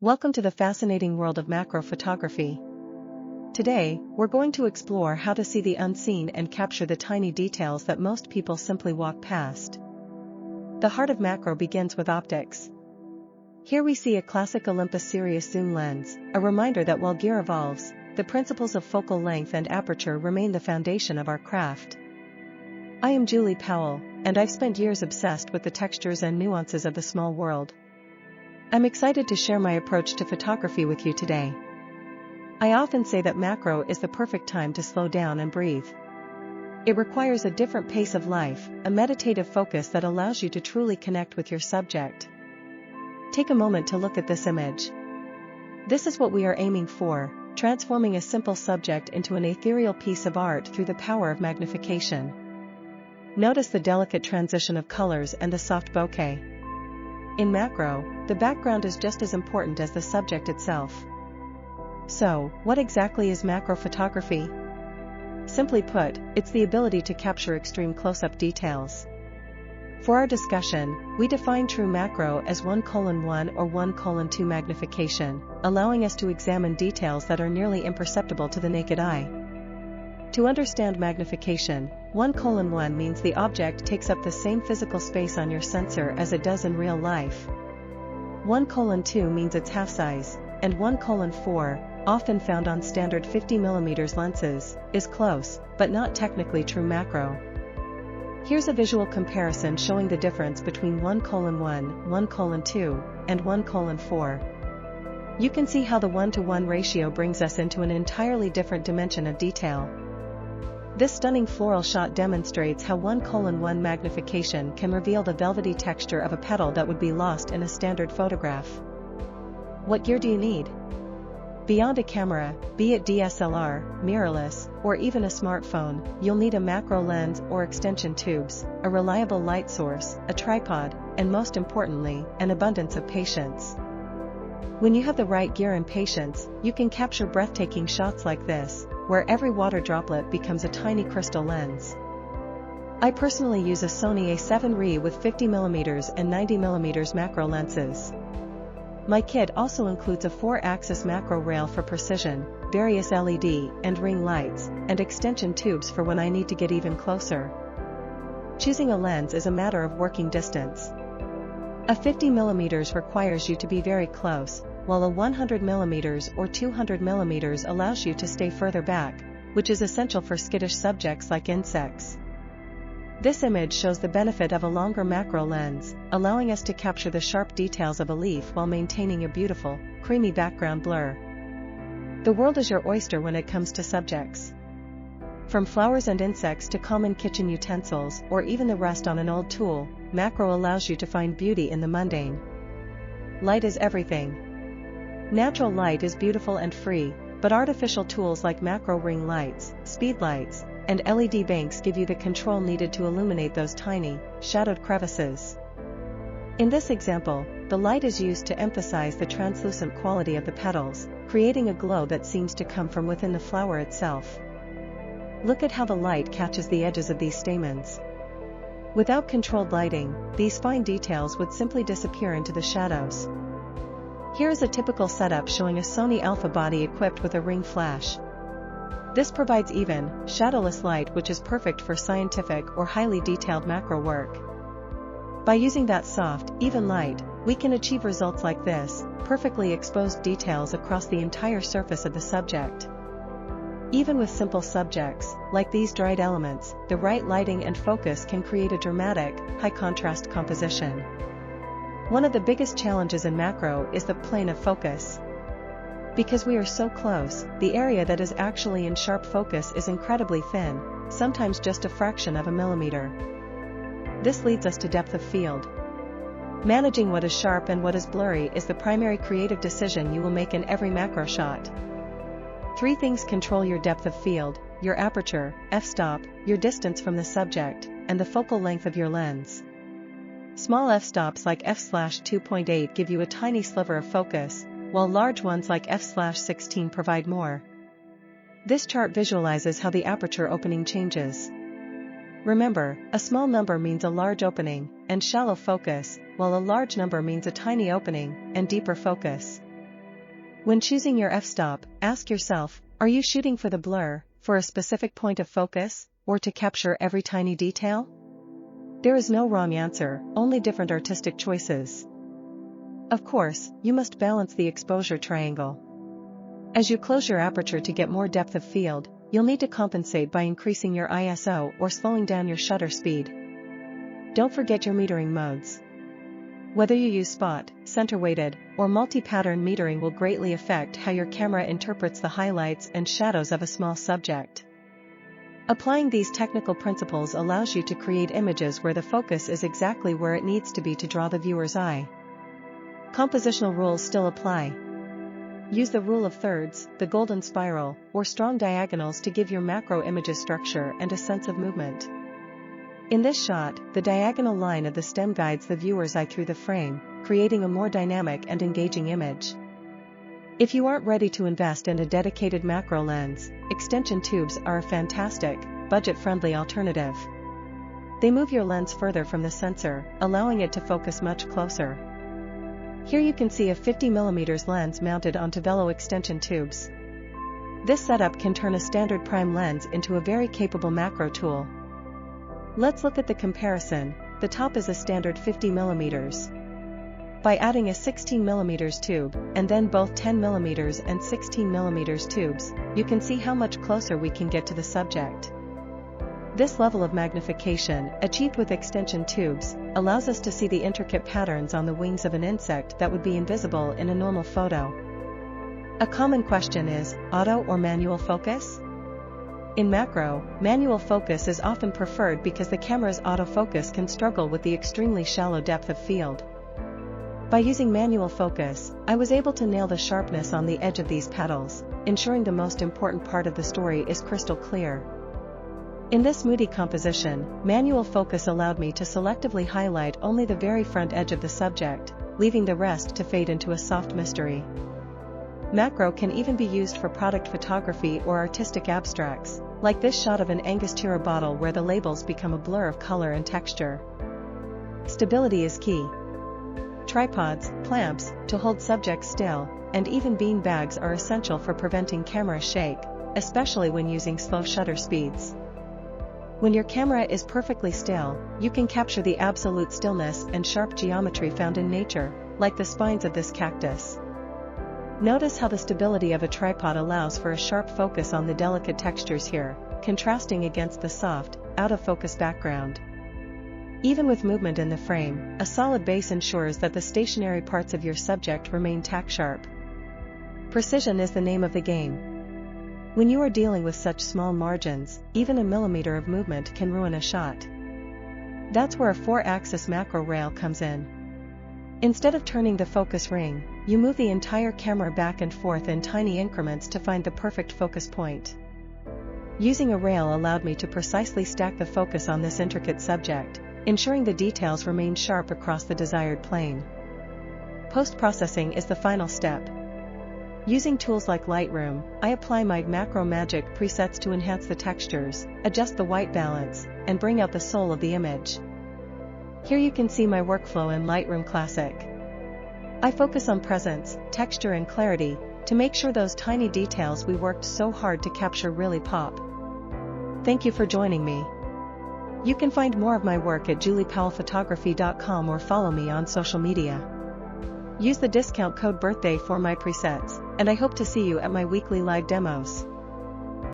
Welcome to the fascinating world of macro photography. Today, we're going to explore how to see the unseen and capture the tiny details that most people simply walk past. The heart of macro begins with optics. Here we see a classic Olympus Sirius zoom lens, a reminder that while gear evolves, the principles of focal length and aperture remain the foundation of our craft. I am Julie Powell, and I've spent years obsessed with the textures and nuances of the small world. I'm excited to share my approach to photography with you today. I often say that macro is the perfect time to slow down and breathe. It requires a different pace of life, a meditative focus that allows you to truly connect with your subject. Take a moment to look at this image. This is what we are aiming for, transforming a simple subject into an ethereal piece of art through the power of magnification. Notice the delicate transition of colors and the soft bokeh. In macro, the background is just as important as the subject itself. So, what exactly is macro photography? Simply put, it's the ability to capture extreme close-up details. For our discussion, we define true macro as 1:1 or 1:2 magnification, allowing us to examine details that are nearly imperceptible to the naked eye. To understand magnification, 1:1 means the object takes up the same physical space on your sensor as it does in real life. 1:2 means it's half size, and 1:4, often found on standard 50mm lenses, is close, but not technically true macro. Here's a visual comparison showing the difference between 1:1, 1:2, and 1:4. You can see how the 1:1 ratio brings us into an entirely different dimension of detail. This stunning floral shot demonstrates how 1:1 magnification can reveal the velvety texture of a petal that would be lost in a standard photograph. What gear do you need? Beyond a camera, be it DSLR, mirrorless, or even a smartphone, you'll need a macro lens or extension tubes, a reliable light source, a tripod, and most importantly, an abundance of patience. When you have the right gear and patience, you can capture breathtaking shots like this, where every water droplet becomes a tiny crystal lens. I personally use a Sony A7 with 50mm and 90mm macro lenses. My kit also includes a 4-axis macro rail for precision, various LED and ring lights, and extension tubes for when I need to get even closer. Choosing a lens is a matter of working distance. A 50mm requires you to be very close, while a 100mm or 200mm allows you to stay further back, which is essential for skittish subjects like insects. This image shows the benefit of a longer macro lens, allowing us to capture the sharp details of a leaf while maintaining a beautiful, creamy background blur. The world is your oyster when it comes to subjects. From flowers and insects to common kitchen utensils or even the rust on an old tool, macro allows you to find beauty in the mundane. Light is everything. Natural light is beautiful and free, but artificial tools like macro ring lights, speed lights, and LED banks give you the control needed to illuminate those tiny, shadowed crevices. In this example, the light is used to emphasize the translucent quality of the petals, creating a glow that seems to come from within the flower itself. Look at how the light catches the edges of these stamens. Without controlled lighting, these fine details would simply disappear into the shadows. Here is a typical setup showing a Sony Alpha body equipped with a ring flash. This provides even, shadowless light which is perfect for scientific or highly detailed macro work. By using that soft, even light, we can achieve results like this, perfectly exposed details across the entire surface of the subject. Even with simple subjects, like these dried elements, the right lighting and focus can create a dramatic, high-contrast composition. One of the biggest challenges in macro is the plane of focus. Because we are so close, the area that is actually in sharp focus is incredibly thin, sometimes just a fraction of a millimeter. This leads us to depth of field. Managing what is sharp and what is blurry is the primary creative decision you will make in every macro shot. 3 things control your depth of field: your aperture, f-stop, your distance from the subject, and the focal length of your lens. Small f-stops like f/2.8 give you a tiny sliver of focus, while large ones like f/16 provide more. This chart visualizes how the aperture opening changes. Remember, a small number means a large opening and shallow focus, while a large number means a tiny opening and deeper focus. When choosing your f-stop, ask yourself, are you shooting for the blur, for a specific point of focus, or to capture every tiny detail? There is no wrong answer, only different artistic choices. Of course, you must balance the exposure triangle. As you close your aperture to get more depth of field, you'll need to compensate by increasing your ISO or slowing down your shutter speed. Don't forget your metering modes. Whether you use spot, center-weighted, or multi-pattern metering will greatly affect how your camera interprets the highlights and shadows of a small subject. Applying these technical principles allows you to create images where the focus is exactly where it needs to be to draw the viewer's eye. Compositional rules still apply. Use the rule of thirds, the golden spiral, or strong diagonals to give your macro images structure and a sense of movement. In this shot, the diagonal line of the stem guides the viewer's eye through the frame, creating a more dynamic and engaging image. If you aren't ready to invest in a dedicated macro lens, extension tubes are a fantastic, budget-friendly alternative. They move your lens further from the sensor, allowing it to focus much closer. Here you can see a 50mm lens mounted onto Velo extension tubes. This setup can turn a standard prime lens into a very capable macro tool. Let's look at the comparison. The top is a standard 50mm. By adding a 16mm tube, and then both 10mm and 16mm tubes, you can see how much closer we can get to the subject. This level of magnification, achieved with extension tubes, allows us to see the intricate patterns on the wings of an insect that would be invisible in a normal photo. A common question is, auto or manual focus? In macro, manual focus is often preferred because the camera's autofocus can struggle with the extremely shallow depth of field. By using manual focus, I was able to nail the sharpness on the edge of these petals, ensuring the most important part of the story is crystal clear. In this moody composition, manual focus allowed me to selectively highlight only the very front edge of the subject, leaving the rest to fade into a soft mystery. Macro can even be used for product photography or artistic abstracts, like this shot of an Angostura bottle where the labels become a blur of color and texture. Stability is key. Tripods, clamps, to hold subjects still, and even bean bags are essential for preventing camera shake, especially when using slow shutter speeds. When your camera is perfectly still, you can capture the absolute stillness and sharp geometry found in nature, like the spines of this cactus. Notice how the stability of a tripod allows for a sharp focus on the delicate textures here, contrasting against the soft, out-of-focus background. Even with movement in the frame, a solid base ensures that the stationary parts of your subject remain tack-sharp. Precision is the name of the game. When you are dealing with such small margins, even a millimeter of movement can ruin a shot. That's where a 4-axis macro rail comes in. Instead of turning the focus ring, you move the entire camera back and forth in tiny increments to find the perfect focus point. Using a rail allowed me to precisely stack the focus on this intricate subject, ensuring the details remain sharp across the desired plane. Post-processing is the final step. Using tools like Lightroom, I apply my Macro Magic presets to enhance the textures, adjust the white balance, and bring out the soul of the image. Here you can see my workflow in Lightroom Classic. I focus on presence, texture and clarity, to make sure those tiny details we worked so hard to capture really pop. Thank you for joining me. You can find more of my work at juliepowellphotography.com or follow me on social media. Use the discount code BIRTHDAY for my presets, and I hope to see you at my weekly live demos.